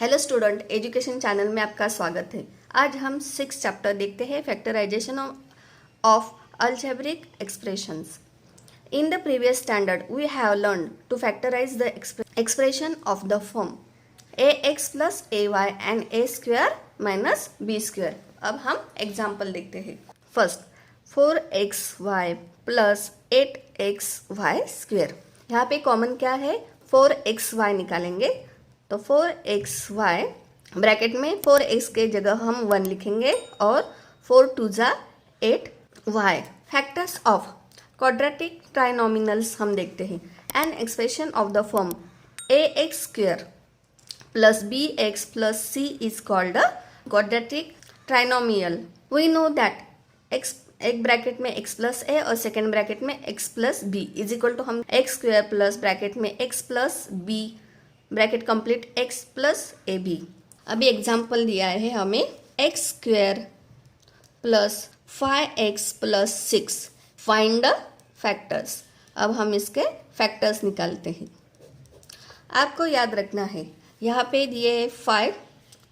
Hello student, education channel में आपका स्वागत है। आज हम 6 चैप्टर देखते हैं, factorisation of algebraic expressions. In the previous standard, we have learned to factorize the expression of the form ax plus ay and a square minus b square. अब हम एग्जाम्पल देखते हैं। First 4xy plus 8xy square। यहाँ पे common क्या है? 4xy निकालेंगे तो 4xy ब्रैकेट में 4x के जगह हम 1 लिखेंगे और 4 2 जा 8y। फैक्टर्स ऑफ क्वाड्रेटिक ट्राइनोमिनल्स हम देखते हैं। An expression of the form ax square plus bx plus c is called a quadratic trinomial. We know that x एक ब्रैकेट में x प्लस a और सेकेंड ब्रैकेट में x plus b is equal to हम x square plus bracket में x plus b bracket complete x plus a b. अभी example दिया है हमें x square plus 5x plus 6। Find the factors. अब हम इसके फैक्टर्स निकालते हैं। आपको याद रखना है यहाँ पे दिए है 5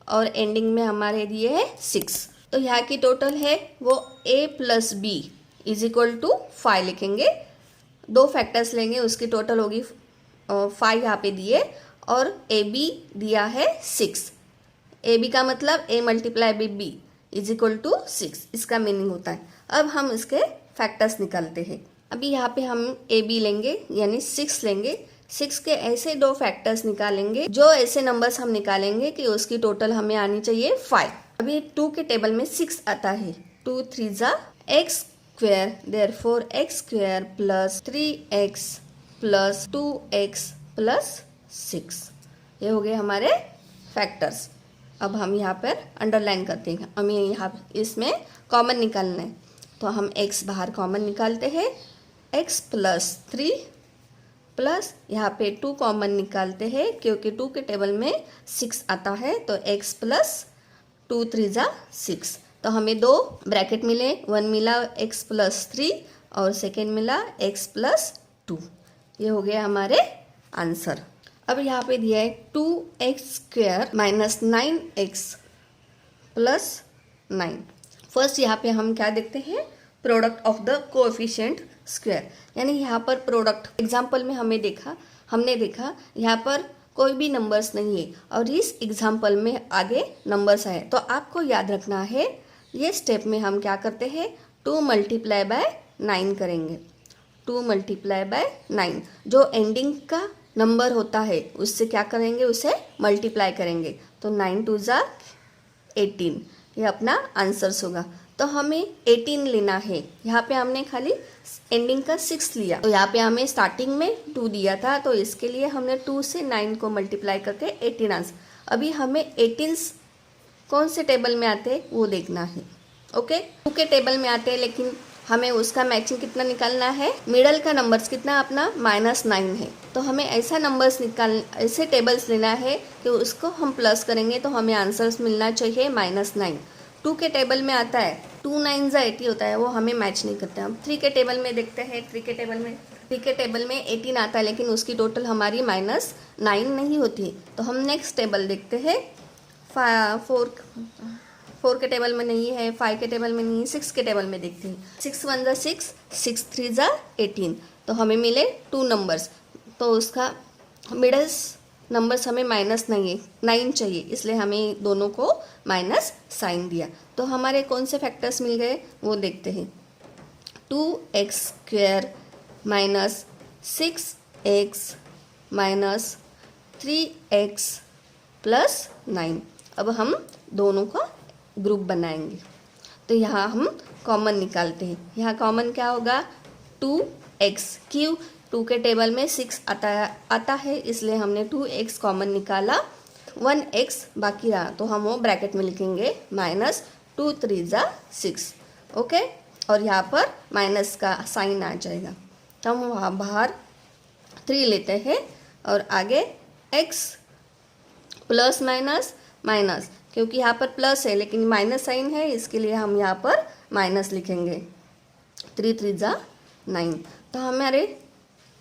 और एंडिंग में हमारे दिए है 6, तो यहाँ की टोटल है वो a plus b is equal to 5 लिखेंगे। दो फैक्टर्स लेंगे, उसकी टोटल होगी 5 यहाँ पे दिए और ए बी दिया है 6। ए बी का मतलब a multiply b b is equal to 6, इसका मीनिंग होता है। अब हम इसके फैक्टर्स निकालते हैं। अभी यहाँ पे हम ए बी लेंगे यानी 6 लेंगे। 6 के ऐसे दो फैक्टर्स निकालेंगे, जो ऐसे नंबर्स हम निकालेंगे कि उसकी टोटल हमें आनी चाहिए 5। अभी 2 के टेबल में 6 आता है। 2 3 जा x square, therefore x square plus 3x plus 2x plus 6। ये हो गए हमारे फैक्टर्स। अब हम यहाँ पर अंडरलाइन करते हैं। हमें यहाँ इसमें कॉमन निकालना है, तो हम x बाहर कॉमन निकालते हैं। x प्लस 3 प्लस यहाँ पे 2 कॉमन निकालते हैं क्योंकि 2 के टेबल में 6 आता है, तो x प्लस 2 3 जा 6। तो हमें दो ब्रैकेट मिले, 1 मिला x प्लस 3 और सेकेंड मिला x प्लस 2। ये हो गया हमारे आंसर। अब यहाँ पे दिया है 2x square minus 9x plus 9। First यहाँ पे हम क्या देखते हैं? Product of the coefficient square, यानी यहाँ पर प्रोडक्ट एग्जाम्पल में हमने देखा यहाँ पर कोई भी नंबर्स नहीं है और इस एग्जाम्पल में आगे नंबर्स है। तो आपको याद रखना है, ये स्टेप में हम क्या करते हैं? 2 मल्टीप्लाई बाय 9 करेंगे। 2 मल्टीप्लाई बाय 9 जो एंडिंग का नंबर होता है उससे क्या करेंगे? उसे मल्टीप्लाई करेंगे। तो 9 2 जा 18, ये अपना आंसर्स होगा। तो हमें 18 लेना है। यहाँ पे हमने खाली एंडिंग का 6 लिया, तो यहाँ पे हमें स्टार्टिंग में 2 दिया था, तो इसके लिए हमने 2 से 9 को मल्टीप्लाई करके 18 आंसर। अभी हमें 18 कौन से टेबल में आते हैं वो देखना है। ओके, 2 के टेबल में आते हैं, लेकिन हमें उसका मैचिंग कितना निकालना है? मिडल का नंबर्स कितना अपना -9 है, तो हमें ऐसा नंबर्स ऐसे टेबल्स लेना है कि उसको हम प्लस करेंगे तो हमें आंसर्स मिलना चाहिए -9। 2 के टेबल में आता है 2 9 जा 80 होता है, वो हमें मैच नहीं करता। हम 3 के टेबल में देखते हैं। 3 के टेबल में 18 आता है, लेकिन उसकी टोटल हमारी -9 नहीं होती। तो हम नेक्स्ट टेबल देखते हैं। 4 के टेबल में नहीं है, 5 के टेबल में नहीं है, 6 के टेबल में देखते हैं। 6 1 जा 6, 6 3 जा 18, तो हमें मिले 2 नंबर्स। तो उसका मिडल्स नंबर्स हमें -9 चाहिए, इसलिए हमें दोनों को माइनस साइन दिया। तो हमारे कौन से फैक्टर्स मिल गए वो देखते हैं। 2x square minus 6x minus 3x plus 9। अब हम दोनों का ग्रुप बनाएंगे, तो यहाँ हम कॉमन निकालते हैं। यहाँ कॉमन क्या होगा? 2x। क्यों? 2 के टेबल में 6 आता है, इसलिए हमने 2x कॉमन निकाला। 1x बाकी रहा, तो हम वो ब्रैकेट में लिखेंगे -2 3 जा 6। ओके, और यहाँ पर माइनस का साइन आ जाएगा, तो हम वहाँ बाहर 3 लेते हैं और आगे x प्लस माइनस माइनस, क्योंकि यहाँ पर प्लस है लेकिन माइनस साइन है, इसके लिए हम यहाँ पर माइनस लिखेंगे। 3 3 जा 9। तो हमारे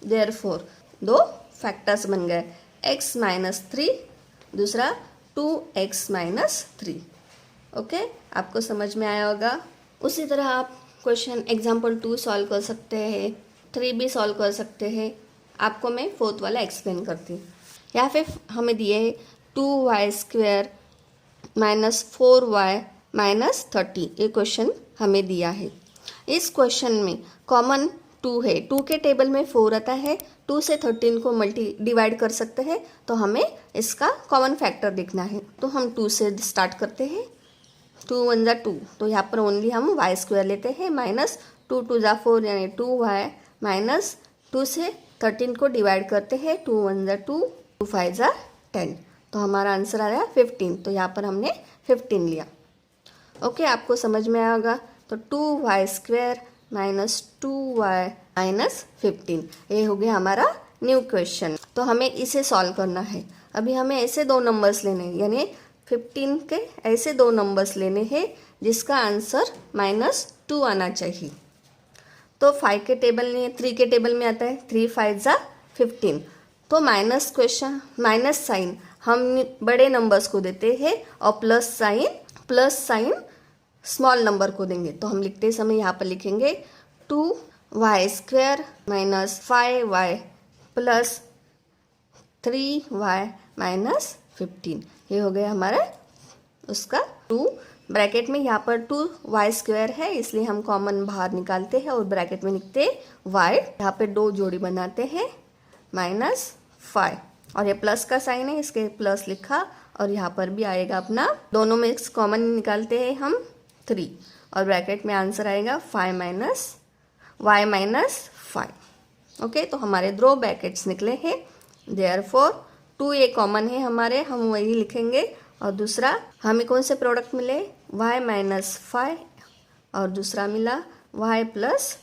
देयरफॉर दो फैक्टर्स बन गए, x -3, दूसरा 2x माइनस 3। ओके, आपको समझ में आया होगा। उसी तरह आप क्वेश्चन एग्जाम्पल 2 सॉल्व कर सकते हैं, 3 भी सॉल्व कर सकते हैं। आपको मैं 4th वाला एक्सप्लेन करती हूँ। यहाँ पे हमें दिए है 2y² माइनस 4y माइनस 30, ये क्वेश्चन हमें दिया है। इस क्वेश्चन में कॉमन 2 है, 2 के टेबल में 4 आता है, 2 से 13 को डिवाइड कर सकते हैं, तो हमें इसका कॉमन फैक्टर देखना है। तो हम 2 से स्टार्ट करते हैं, 2 1 ज़ा 2, तो यहाँ पर ओनली हम y² लेते हैं, माइनस 2 2 ज़ा 4 यानी 2y माइनस 2 से 13 को डिवाइड करते हैं, 2 1 ज़ा 2, 2 5 ज़ा 10, तो हमारा आंसर आ रहा है 15। तो यहाँ पर हमने 15 लिया। ओके, आपको समझ में आया होगा। तो 2y² माइनस 2y माइनस 15, ये हो गया हमारा न्यू क्वेश्चन। तो हमें इसे सॉल्व करना है। अभी हमें ऐसे दो नंबर्स लेने हैं, यानी 15 के ऐसे दो नंबर्स लेने हैं जिसका आंसर -2 आना चाहिए। तो 5 के टेबल में, 3 के टेबल में आता है 3 5 ज़ा 15, तो माइनस साइन हम बड़े नंबर्स को देते हैं और प्लस साइन स्मॉल नंबर को देंगे। तो हम लिखते समय यहाँ पर लिखेंगे 2y² minus 5y plus 3y minus 15, ये हो गया हमारा उसका 2 ब्रैकेट में। यहाँ पर 2y² है, इसलिए हम कॉमन बाहर निकालते हैं और ब्रैकेट में लिखते हैं y। यहाँ पे 2 जोड़ी बनाते हैं -5, और ये प्लस का साइन है, इसके प्लस लिखा, और यहाँ पर भी आएगा अपना, दोनों में कॉमन निकालते हैं हम 3, और ब्रैकेट में आंसर आएगा y माइनस 5। ओके, तो हमारे दो ब्रैकेट्स निकले हैं। देयरफॉर 2 ये कॉमन है हमारे, हम वही लिखेंगे। और दूसरा हमें कौन से प्रोडक्ट मिले, y माइनस 5 और दूसरा मिला y प्लस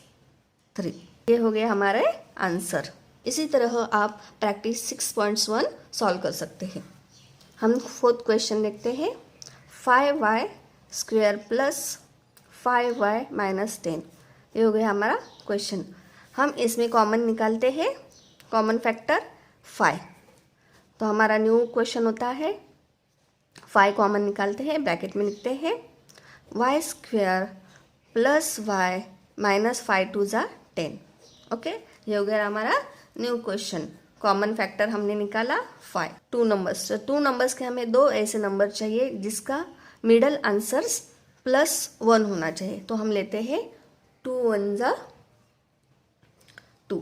3, ये हो गया हमारे आंसर। इसी तरह आप प्रैक्टिस 6.1 सॉल्व कर सकते हैं। हम 4th क्वेश्चन देखते हैं। 5y² प्लस 5y माइनस 10, ये हो गया हमारा क्वेश्चन। हम इसमें कॉमन निकालते हैं, कॉमन फैक्टर 5, तो हमारा न्यू क्वेश्चन होता है 5 कॉमन निकालते हैं, ब्रैकेट में लिखते हैं y² प्लस y माइनस 5 2 ज़ा 10। ओके, ये हो गया हमारा न्यू क्वेश्चन। कॉमन फैक्टर हमने निकाला 5, 2 नंबर्स। तो 2 नंबर्स के हमें 2 ऐसे नंबर चाहिए जिसका मिडल आंसर्स +1 होना चाहिए। तो हम लेते हैं 2 1 ज़ा 2,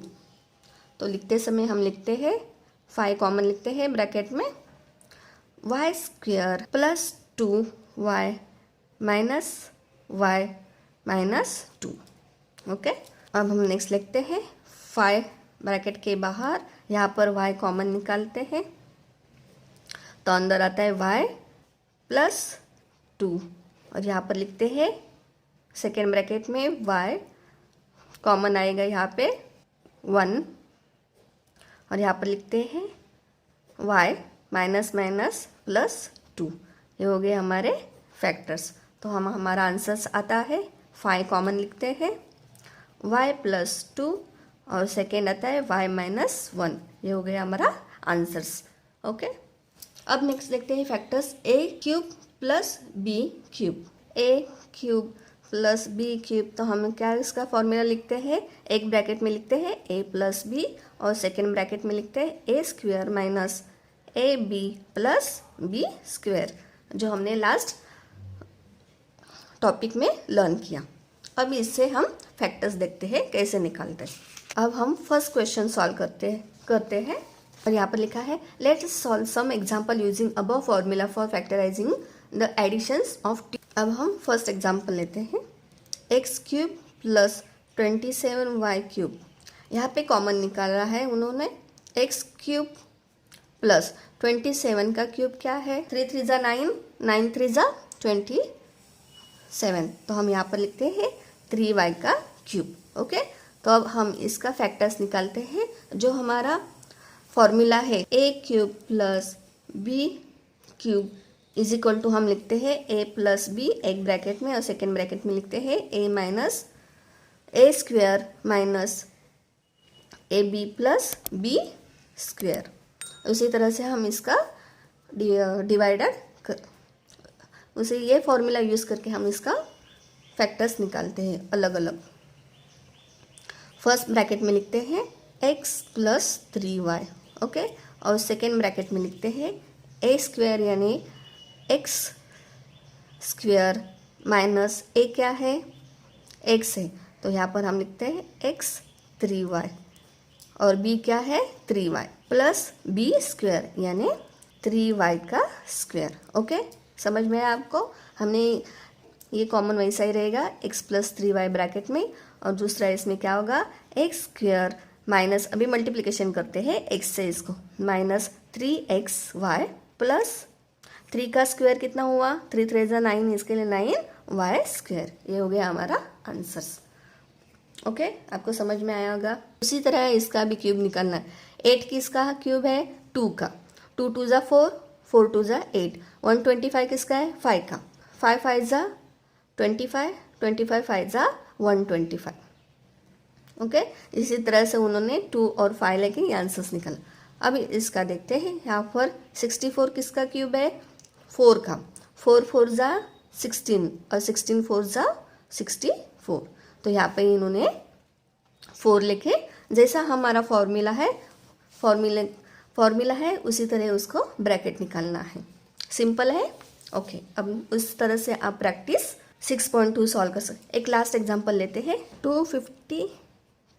तो लिखते समय हम लिखते हैं 5 कॉमन लिखते हैं, ब्रैकेट में y² plus 2y minus y minus 2। Okay, अब हम नेक्स्ट लिखते हैं 5 ब्रैकेट के बाहर, यहाँ पर y कॉमन निकालते हैं, तो अंदर आता है y प्लस 2, और यहाँ पर लिखते हैं सेकेंड ब्रैकेट में y कॉमन आएगा यहाँ पे 1, और यहाँ पर लिखते हैं y माइनस माइनस प्लस 2, ये हो गए हमारे फैक्टर्स। तो हमारा आंसर्स आता है 5 कॉमन लिखते हैं, y प्लस 2 और सेकेंड आता है y माइनस 1, ये हो गया हमारा आंसर्स। ओके, अब नेक्स्ट देखते हैं factors a³ plus b³ a³ plus b³ तो हम क्या इसका फॉर्मूला लिखते हैं, एक ब्रैकेट में लिखते हैं a प्लस b और सेकेंड ब्रैकेट में लिखते हैं a² minus ab plus b², जो हमने लास्ट टॉपिक में लर्न किया। अब इससे हम फैक्टर्स देखते हैं कैसे निकालते हैं। अब हम फर्स्ट क्वेश्चन सॉल्व करते हैं, और यहाँ पर लिखा है let's solve some example using above formula for factorising the additions of t। अब हम फर्स्ट एग्जाम्पल लेते हैं x³ प्लस 27y³। यहाँ पे कॉमन निकाला है उन्होंने, x³ प्लस 27 का क्यूब क्या है, 3 3 ज़ा 9, 9 3 ज़ा 27, तो हम यहाँ पर लिखते हैं 3y का क्यूब। ओके, तो अब हम इसका फैक्टर्स निकालते हैं। जो हमारा फॉर्मूला है a³ plus b³ is equal to हम लिखते हैं a प्लस b एक ब्रैकेट में और सेकेंड ब्रैकेट में लिखते हैं a minus a² minus ab plus b²। उसी तरह से हम इसका डिवाइडेड कर, उसे ये फॉर्मूला यूज़ करके हम इसका फैक्टर्स निकालते हैं अलग अलग। फर्स्ट ब्रैकेट में लिखते हैं x प्लस 3y, ओके, और सेकेंड ब्रैकेट में लिखते हैं a स्क्वायर यानी x स्क्वायर माइनस a क्या है, x है, तो यहाँ पर हम लिखते हैं x 3y, और b क्या है 3y, प्लस b स्क्वायर यानी 3y का स्क्वायर। ओके, समझ में आया आपको? हमने ये कॉमन वैसा ही रहेगा x प्लस 3y ब्रैकेट में, और दूसरा इसमें क्या होगा x स्क्वायर माइनस, अभी मल्टीप्लिकेशन करते हैं x से इसको, माइनस 3xy प्लस 3 का स्क्वायर कितना हुआ, 3 3 जा 9, इसके लिए 9y स्क्वायर। ये हो गया हमारा आंसर्स। ओके, आपको समझ में आया होगा। उसी तरह इसका भी क्यूब निकालना है। 8 किसका क्यूब है, 2 का, 2 2 जा 4, 4 2 जा 8, 125 किसका है, 5 का, 5 5 जा 25, 25 5 जा 125। ओके, इसी तरह से उन्होंने 2 और 5 लेके ये आंसर्स निकाला। अभी इसका देखते हैं। यहाँ पर 64 किसका क्यूब है, 4 का, 4 4 जा 16 और 16 4 जा 64, तो यहाँ पे इन्होंने 4 लिखे, जैसा हमारा फॉर्मूला है उसी तरह उसको ब्रैकेट निकालना है। सिंपल है। ओके, अब उस तरह से आप प्रैक्टिस 6.2 सॉल्व कर सकते। एक लास्ट एग्जांपल लेते हैं। 250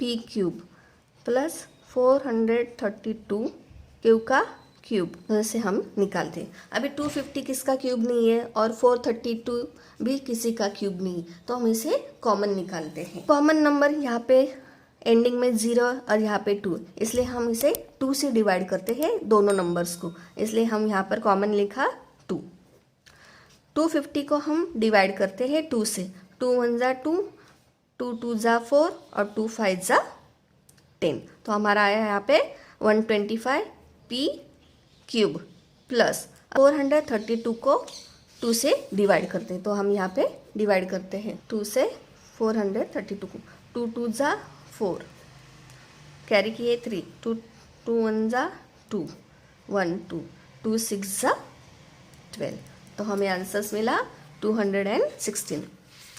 p क्यूब प्लस 432 क्यू का क्यूब से हम निकालते हैं। अभी 250 किसका क्यूब नहीं है और 432 भी किसी का क्यूब नहीं, तो हम इसे कॉमन निकालते हैं। कॉमन नंबर यहाँ पे एंडिंग में 0 और यहाँ पे 2, इसलिए हम इसे 2 से डिवाइड करते हैं दोनों नंबर्स को, इसलिए हम यहाँ पर कॉमन लिखा 2। 250 को हम डिवाइड करते हैं 2 से, 2 1 जा 2, 2 2 जा 4 और 2 5 जा 10, तो हमारा आया यहाँ पे 125 p क्यूब प्लस 432 को 2 से डिवाइड करते हैं, तो हम यहाँ पे डिवाइड करते हैं 2 से 432 को, 2 2 जा 4, कैरी किए 3, 2 2 1 जा 2, 1 2, 2 6 जा 12, तो हमें आंसर्स मिला 216।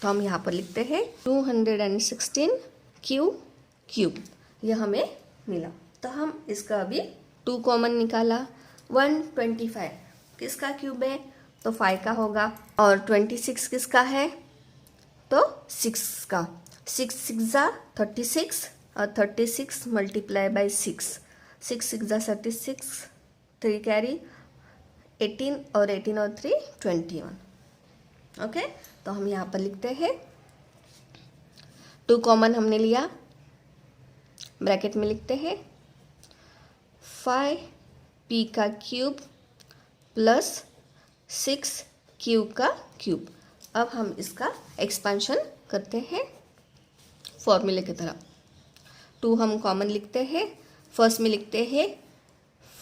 तो हम यहाँ पर लिखते हैं 216 क्यूब, यह हमें मिला। तो हम इसका अभी 2 कॉमन निकाला। 125 किसका क्यूब है, तो 5 का होगा, और 26 किसका है, तो 6 का, 6 6 जा 36 और 36 मल्टीप्लाई बाई 6, 6 6 जा 36, 3 कैरी 18 और 18 और 3 21। ओके, तो हम यहाँ पर लिखते हैं 2 कॉमन हमने लिया, ब्रैकेट में लिखते हैं 5p का क्यूब प्लस 6q का क्यूब। अब हम इसका एक्सपेंशन करते हैं फॉर्मूले की तरह। 2 हम कॉमन लिखते हैं, फर्स्ट में लिखते हैं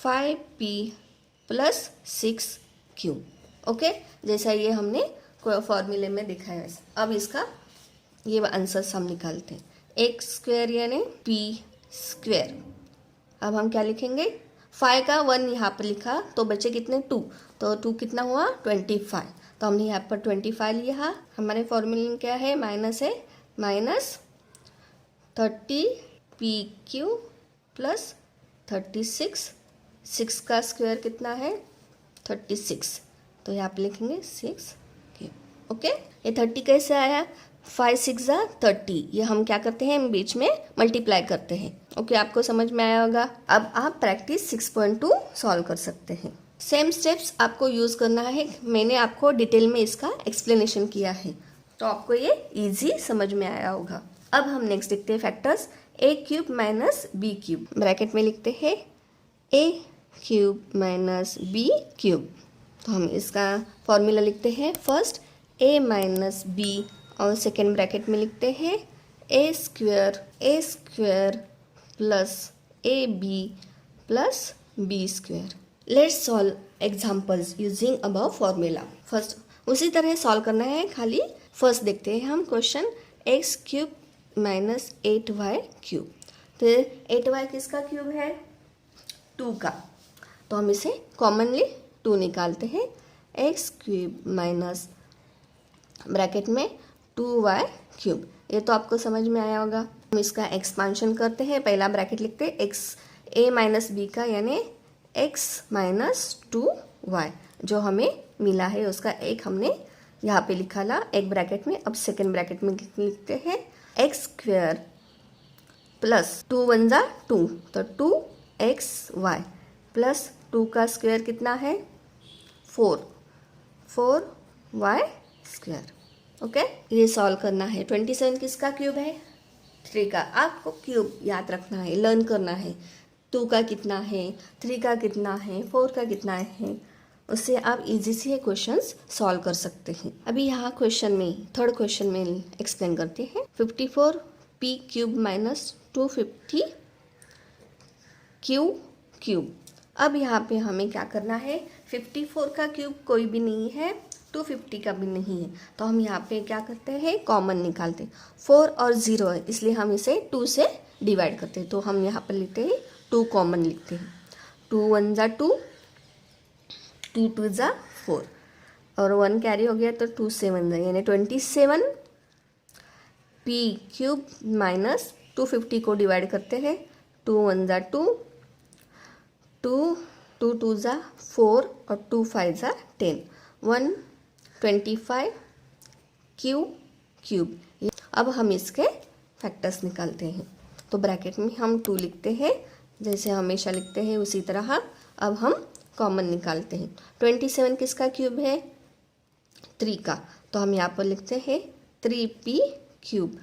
5p प्लस 6q। ओके, जैसा ये हमने फॉर्मूले में दिखाया है। अब इसका ये आंसर्स हम निकालते हैं। एक्स स्क्वायर यानी p स्क्वायर। अब हम क्या लिखेंगे, 5 का 1 यहाँ पर लिखा, तो बचे कितने 2, तो 2 कितना हुआ 25, तो हमने यहाँ पर 25 लिया। हमारे फॉर्मूले में क्या है, माइनस है, माइनस 30pq प्लस 36, 6 का स्क्वायर कितना है 36, तो यहाँ पे लिखेंगे 6q। ओके, ये 30 कैसे आया, 5 6 जा 30, ये हम क्या करते हैं, बीच में मल्टीप्लाई करते हैं। ओके, आपको समझ में आया होगा। अब आप प्रैक्टिस 6.2 सॉल्व कर सकते हैं। सेम स्टेप्स आपको यूज़ करना है, मैंने आपको डिटेल में इसका एक्सप्लेनेशन किया है, तो आपको ये इजी समझ में आया होगा। अब हम नेक्स्ट देखते हैं factors. a cube minus b cube, bracket में लिखते हैं a cube minus b cube, तो हम इसका फॉर्मूला लिखते हैं फर्स्ट a माइनस b, और सेकेंड ब्रैकेट में लिखते हैं a square plus ab plus b square. Let's solve examples using above formula. First उसी तरह सॉल्व करना है, खाली फर्स्ट देखते हैं हम question x cube minus 8y cube. तो 8y किसका क्यूब है, 2 का, तो हम इसे कॉमनली 2 निकालते हैं, एक्स क्यूब माइनस ब्रैकेट में 2y क्यूब। ये तो आपको समझ में आया होगा। हम इसका एक्सपांशन करते हैं, पहला ब्रैकेट लिखते हैं एक्स a माइनस बी का, यानी x माइनस 2y जो हमें मिला है उसका एक हमने यहाँ पे लिखा ला एक ब्रैकेट में। अब सेकेंड ब्रैकेट में लिखते हैं एक्स स्क्वेयर प्लस 2 वन जा 2, तो 2xy प्लस 2 का स्क्वायर कितना है 4y स्क्वायर। ओके, ये सॉल्व करना है। 27 किसका क्यूब है 3 का। आपको क्यूब याद रखना है, लर्न करना है। 2 का कितना है, 3 का कितना है, 4 का कितना है, उससे आप इजी से क्वेश्चंस सॉल्व कर सकते हैं। अभी यहाँ क्वेश्चन में थर्ड क्वेश्चन में एक्सप्लेन करते हैं। 54 p cube minus 250 q cube. अब यहाँ पे हमें क्या करना है, 54 का क्यूब कोई भी नहीं है, 250 का भी नहीं है, तो हम यहाँ पे क्या करते हैं कॉमन निकालते हैं। 4 और 0 है इसलिए हम इसे 2 से डिवाइड करते हैं, तो हम यहाँ पर लिखते हैं 2 कॉमन लिखते हैं। 2 वन जा 2, 2 टू जा 4 और 1 कैरी हो गया तो 2 7 जा, यानी 27 p क्यूब माइनस 250 को डिवाइड करते हैं। 2 वन जा 2, 2 टू जा 4 और 2 5 जा 10, 125 क्यूब। अब हम इसके फैक्टर्स निकालते हैं, तो ब्रैकेट में हम 2 लिखते हैं जैसे हमेशा लिखते हैं उसी तरह। अब हम कॉमन निकालते हैं। 27 किसका क्यूब है 3 का, तो हम यहाँ पर लिखते हैं 3p क्यूब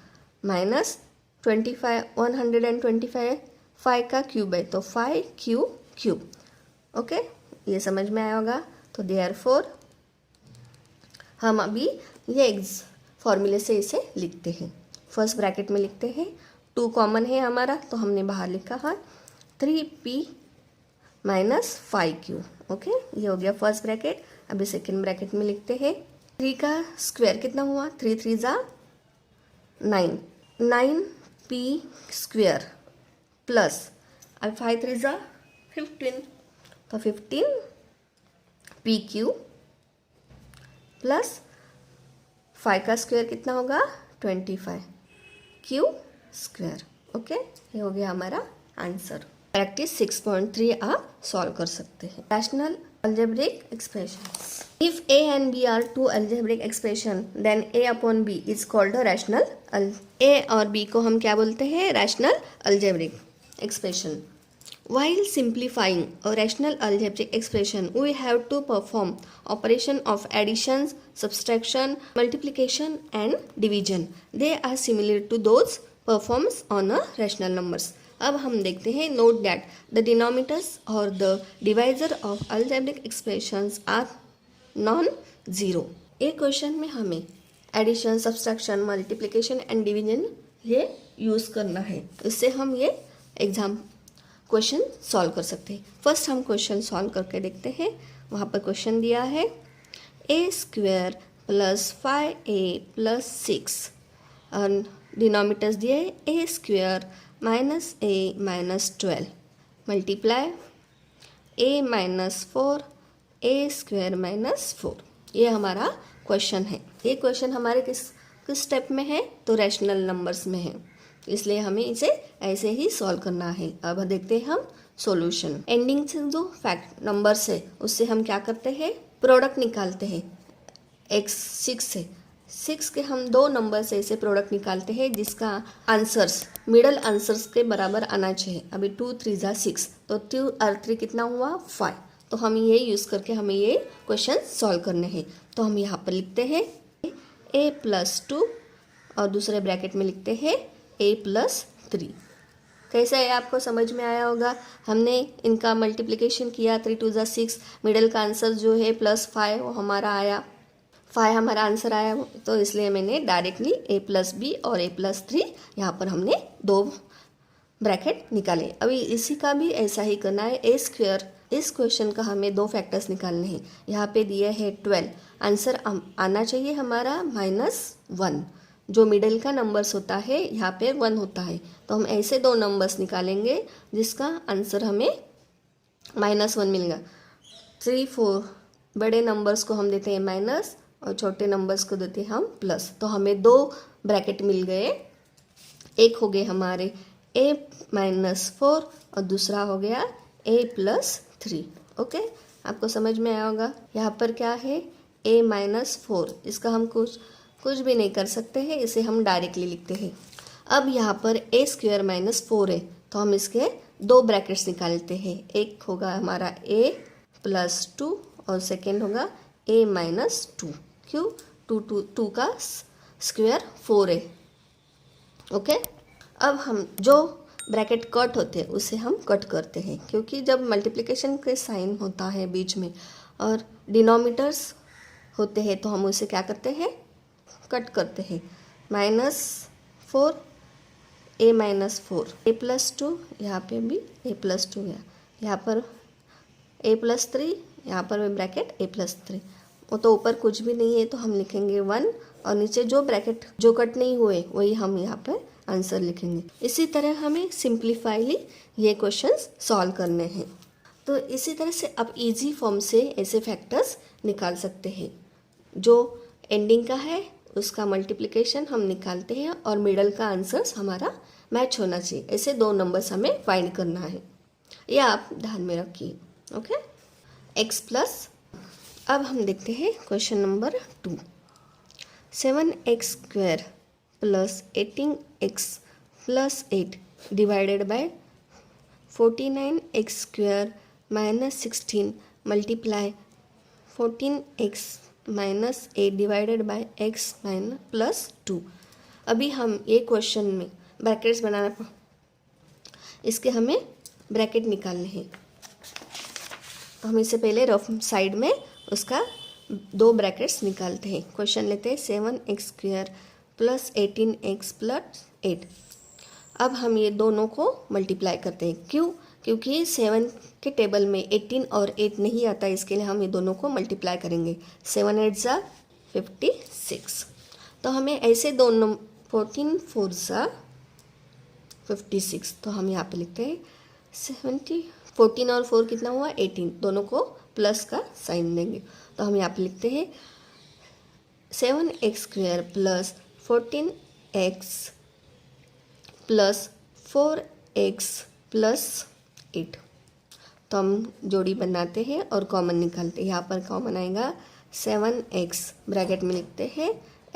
माइनस 25 125 5 का क्यूब है तो 5q क्यूब। ओके, ये समझ में आया होगा। तो देयरफॉर हम अभी ये फॉर्मूले से इसे लिखते हैं। फर्स्ट ब्रैकेट में लिखते हैं 2 कॉमन है हमारा, तो हमने बाहर लिखा है 3p माइनस 5q। ओके, ये हो गया फर्स्ट ब्रैकेट। अभी सेकेंड ब्रैकेट में लिखते हैं 3 का स्क्वायर कितना हुआ 3 3 जा 9, 9p स्क्वायर प्लस 5 3 जा 15, तो 15p क्यूब प्लस 5 का स्क्वायर कितना होगा 25 क्यूब स्क्वायर। ओके, ये हो गया हमारा आंसर। प्रैक्टिस 6.3 आप सॉल्व कर सकते हैं। Rational algebraic expressions. If a and b are two algebraic expression then a upon b is called a rational a और b को हम क्या बोलते हैं rational algebraic expression. While simplifying a rational algebraic expression, we have to perform operation of addition, subtraction, multiplication and division. They are similar to those performed on a rational numbers. अब हम देखते हैं note that the denominators or the divisor of algebraic expressions are non-zero. एक question में हमें addition, subtraction, multiplication and division ये use करना है, इससे हम ये एग्जाम क्वेश्चन सॉल्व कर सकते हैं। फर्स्ट हम क्वेश्चन सॉल्व करके देखते हैं। वहाँ पर क्वेश्चन दिया है a square plus 5a plus 6 और डिनोमिनेटर्स दिए है a square minus a minus 12 multiply a minus 4 a square minus 4। ये हमारा क्वेश्चन है। ये क्वेश्चन हमारे किस स्टेप में है तो रैशनल नंबर्स में है, इसलिए हमें इसे ऐसे ही सॉल्व करना है। अब देखते हैं हम सॉल्यूशन। एंडिंग से जो फैक्ट नंबर्स है उससे हम क्या करते हैं प्रोडक्ट निकालते हैं। x 6 से 6 के हम 2 नंबर से ऐसे प्रोडक्ट निकालते हैं जिसका आंसर्स मिडल आंसर्स के बराबर आना चाहिए। अभी 2 3 जा 6, तो 2 और 3 कितना हुआ 5, तो हम ये यूज़ करके हमें ये क्वेश्चन सॉल्व करने हैं। तो हम यहाँ पर लिखते हैं a प्लस 2 और दूसरे ब्रैकेट में लिखते हैं a प्लस 3। कैसा है आपको समझ में आया होगा। हमने इनका मल्टीप्लिकेशन किया 3 2 जा 6, मिडल का आंसर जो है +5 वो हमारा आया, 5 हमारा आंसर आया, तो इसलिए मैंने डायरेक्टली a प्लस बी और a प्लस 3 यहाँ पर हमने 2 ब्रैकेट निकाले। अभी इसी का भी ऐसा ही करना है। a स्क्वेयर, इस क्वेश्चन का हमें 2 फैक्टर्स निकालने हैं। यहाँ पे दिए है 12, आंसर आना चाहिए हमारा -1, जो मिडल का नंबर्स होता है यहाँ पे 1 होता है, तो हम ऐसे 2 नंबर्स निकालेंगे जिसका आंसर हमें -1 मिलेगा। 3 4 बड़े नंबर्स को हम देते हैं माइनस और छोटे नंबर्स को देते हैं हम प्लस। तो हमें दो ब्रैकेट मिल गए, एक हो गए हमारे a-4 और दूसरा हो गया a+3। ओके, आपको समझ में आया होगा। यहाँ पर क्या है a-4, इसका हम कुछ भी नहीं कर सकते हैं, इसे हम डायरेक्टली लिखते हैं। अब यहाँ पर a² - 4 है, तो हम इसके दो ब्रैकेट्स निकालते हैं। एक होगा हमारा a+2 और सेकेंड होगा a-2। क्यों? 2 का स्क्वायर 4 है। ओके, अब हम जो ब्रैकेट कट होते हैं उसे हम कट करते हैं, क्योंकि जब मल्टीप्लिकेशन के साइन होता है बीच में और डिनोमिनेटर्स होते हैं तो हम उसे क्या करते हैं, कट करते हैं। -4 a-4 a+2, यहाँ पे भी a+2 है, यहाँ पर a+3, यहाँ पर भी ब्रैकेट a+3। वो तो ऊपर कुछ भी नहीं है तो हम लिखेंगे 1 और नीचे जो ब्रैकेट जो कट नहीं हुए वही हम यहाँ पर आंसर लिखेंगे। इसी तरह हमें सिंप्लीफाइली ये क्वेश्चंस सॉल्व करने हैं। तो इसी तरह से आप इजी फॉर्म से ऐसे फैक्टर्स निकाल सकते हैं। जो एंडिंग का है उसका मल्टीप्लिकेशन हम निकालते हैं और मिडल का आंसर्स हमारा मैच होना चाहिए। ऐसे दो नंबर्स हमें फाइंड करना है, यह आप ध्यान में रखिए। Okay, x+। अब हम देखते हैं question number 2। 7x² + 18x + 8 divided by 49x² - 16 multiply 14x - 8 divided by x +2। अभी हम ये क्वेश्चन में ब्रैकेट्स बनाना, इसके हमें ब्रैकेट निकालने हैं। तो हम इससे पहले रफ साइड में उसका दो ब्रैकेट्स निकालते हैं। क्वेश्चन लेते हैं 7x² + 18x + 8। अब हम ये दोनों को मल्टीप्लाई करते हैं। क्यों? क्योंकि 7 के टेबल में 18 और 8 नहीं आता, इसके लिए हम ये दोनों को मल्टीप्लाई करेंगे। 7 8 ज़ा 56। तो हमें ऐसे दोनों 14 4 ज़ा 56। तो हम यहाँ पे लिखते हैं 14 और 4 कितना हुआ 18, दोनों को प्लस का साइन देंगे। तो हम यहाँ पे लिखते हैं 7x² + 14x + 4x + 8। तो हम जोड़ी बनाते हैं और कॉमन निकालते हैं। यहाँ पर कॉमन आएगा 7x, ब्रैकेट में लिखते हैं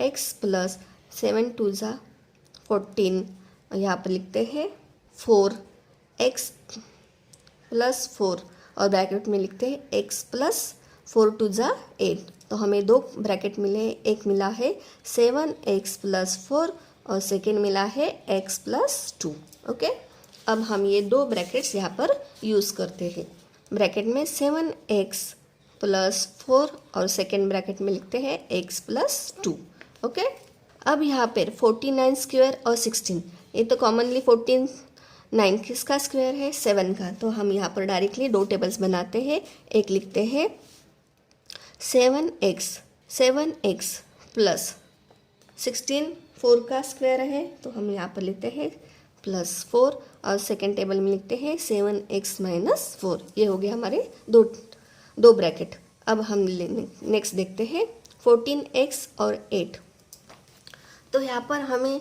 x + 7 2 ज़ा 14 और यहाँ पर लिखते हैं 4x + 4 और ब्रैकेट में लिखते हैं x + 4 2 ज़ा 8। तो हमें दो ब्रैकेट मिले, एक मिला है 7x + 4 और सेकेंड मिला है x + 2। ओके, अब हम ये दो ब्रैकेट्स यहाँ पर यूज़ करते हैं। ब्रैकेट में 7x + 4 और सेकेंड ब्रैकेट में लिखते हैं x + 2। ओके, अब यहाँ पर 49² और 16, ये तो कॉमनली 9 किसका स्क्वायर है 7 का। तो हम यहाँ पर डायरेक्टली दो टेबल्स बनाते हैं। एक लिखते हैं 7x + 16 4 का स्क्वायर है, तो हम यहाँ पर लिखते हैं +4 और सेकेंड टेबल में लिखते हैं 7x - 4। ये हो गया हमारे दो ब्रैकेट। अब हम नेक्स्ट देखते हैं 14x और 8। तो यहाँ पर हमें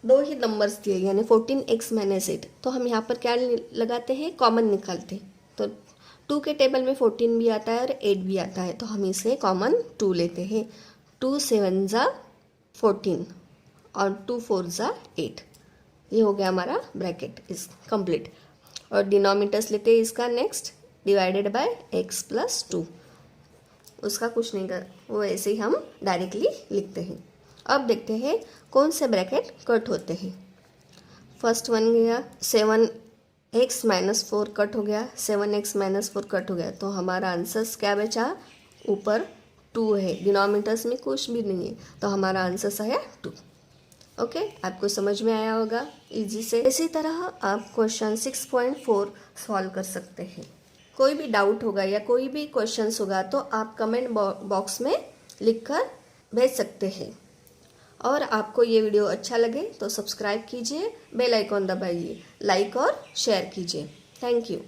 दो ही नंबर्स दिए, यानी 14x - 8। तो हम यहाँ पर क्या लगाते हैं, कॉमन निकालते हैं। तो 2 के टेबल में 14 भी आता है और 8 भी आता है, तो हम इसे कॉमन 2 लेते हैं। 2 7 ज़ा 14 और 2 4 ज़ा 8। ये हो गया हमारा ब्रैकेट इज कंप्लीट। और डिनोमिनेटर्स लेते हैं इसका नेक्स्ट, डिवाइडेड बाय x + 2। उसका कुछ नहीं कर, वो ऐसे ही हम डायरेक्टली लिखते हैं। अब देखते हैं कौन से ब्रैकेट कट होते हैं। फर्स्ट वन गया 7x - 4 कट हो गया, 7x - 4 कट हो गया। तो हमारा आंसर्स क्या बचा, ऊपर 2 है, डिनोमिनेटर्स में कुछ भी नहीं है, तो हमारा आंसर है 2। ओके, आपको समझ में आया होगा इजी से। इसी तरह आप क्वेश्चन 6.4 सॉल्व कर सकते हैं। कोई भी डाउट होगा या कोई भी क्वेश्चंस होगा तो आप कमेंट बॉक्स में लिखकर भेज सकते हैं। और आपको ये वीडियो अच्छा लगे तो सब्सक्राइब कीजिए, बेल आइकॉन दबाइए, लाइक और शेयर कीजिए। Thank you.